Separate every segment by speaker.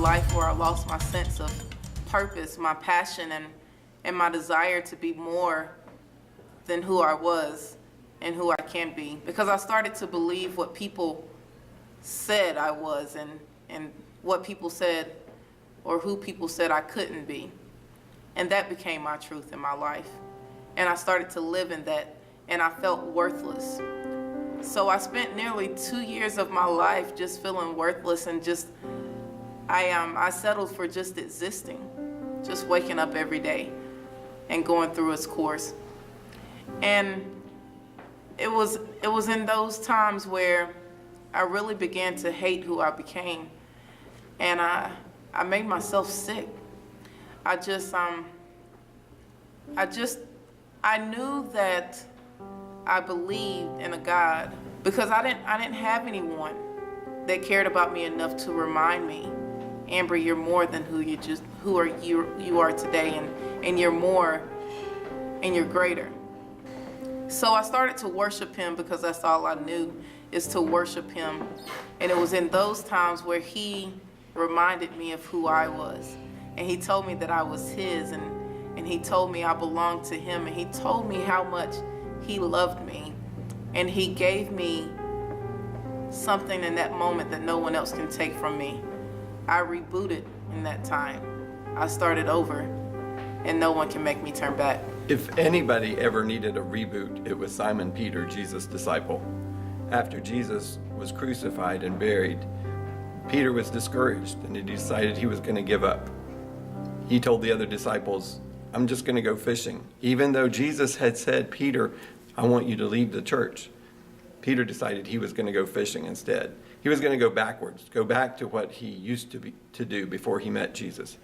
Speaker 1: life where I lost my sense of purpose, my passion, and my desire to be more than who I was and who I can be. Because I started to believe what people said I was and what people said or who people said I couldn't be. And that became my truth in my life. And I started to live in that, and I felt worthless. So I spent nearly 2 years of my life just feeling worthless, and I settled for just existing, just waking up every day and going through its course. And it was in those times where I really began to hate who I became, and I made myself sick. I knew that I believed in a God because I didn't have anyone that cared about me enough to remind me, Amber, you're more than who you are today, and you're more and you're greater. So I started to worship him because that's all I knew, is to worship him. And it was in those times where he reminded me of who I was. And he told me that I was his, and he told me I belonged to him, and he told me how much he loved me. And he gave me something in that moment that no one else can take from me. I rebooted in that time. I started over, and no one can make me turn back.
Speaker 2: If anybody ever needed a reboot, it was Simon Peter, Jesus' disciple. After Jesus was crucified and buried, Peter was discouraged and he decided he was going to give up. He told the other disciples, I'm just going to go fishing. Even though Jesus had said, Peter, I want you to lead the church, Peter decided he was going to go fishing instead. He was going to go backwards, go back to what he used to do before he met Jesus,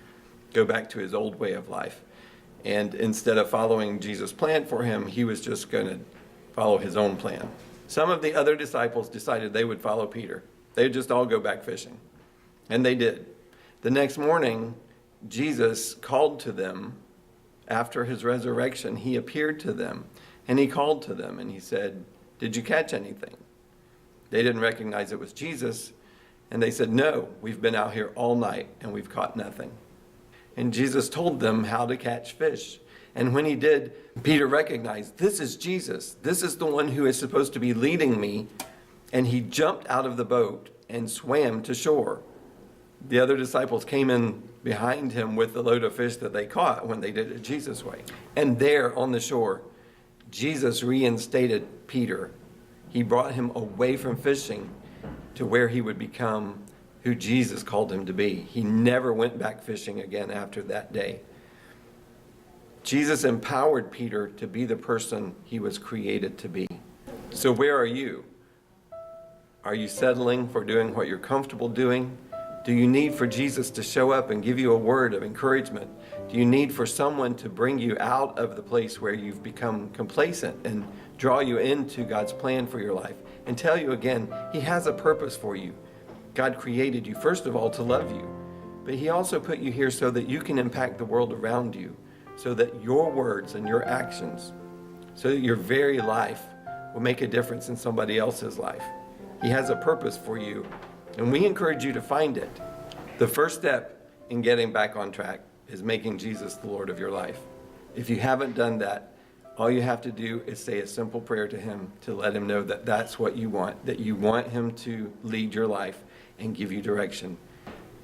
Speaker 2: go back to his old way of life. And instead of following Jesus' plan for him, he was just going to follow his own plan. Some of the other disciples decided they would follow Peter. They'd just all go back fishing. And they did. The next morning, Jesus called to them. After his resurrection, he appeared to them. And he called to them and he said, did you catch anything? They didn't recognize it was Jesus. And they said, no, we've been out here all night and we've caught nothing. And Jesus told them how to catch fish. And when he did, Peter recognized, this is Jesus. This is the one who is supposed to be leading me. And he jumped out of the boat and swam to shore. The other disciples came in behind him with the load of fish that they caught when they did it Jesus' way. And there on the shore, Jesus reinstated Peter. He brought him away from fishing to where he would become who Jesus called him to be. He never went back fishing again after that day. Jesus empowered Peter to be the person he was created to be. So where are you? Are you settling for doing what you're comfortable doing? Do you need for Jesus to show up and give you a word of encouragement? Do you need for someone to bring you out of the place where you've become complacent and draw you into God's plan for your life and tell you again, he has a purpose for you? God created you, first of all, to love you, but he also put you here so that you can impact the world around you, so that your words and your actions, so that your very life will make a difference in somebody else's life. He has a purpose for you, and we encourage you to find it. The first step in getting back on track is making Jesus the Lord of your life. If you haven't done that, all you have to do is say a simple prayer to him to let him know that that's what you want, that you want him to lead your life and give you direction.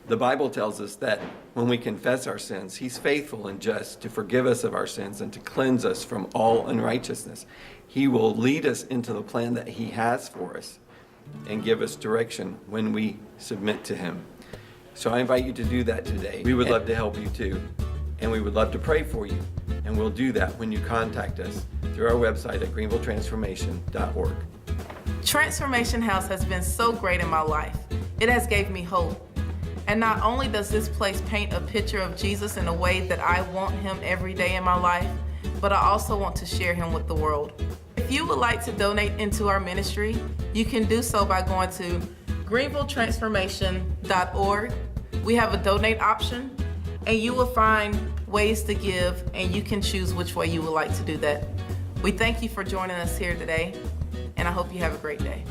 Speaker 2: The Bible tells us that when we confess our sins, he's faithful and just to forgive us of our sins and to cleanse us from all unrighteousness. He will lead us into the plan that he has for us and give us direction when we submit to him. So I invite you to do that today. We would love to help you too. And we would love to pray for you. And we'll do that when you contact us through our website at greenvilletransformation.org.
Speaker 1: Transformation House has been so great in my life. It has gave me hope. And not only does this place paint a picture of Jesus in a way that I want him every day in my life, but I also want to share him with the world. If you would like to donate into our ministry, you can do so by going to greenvilletransformation.org. We have a donate option, and you will find ways to give, and you can choose which way you would like to do that. We thank you for joining us here today, and I hope you have a great day.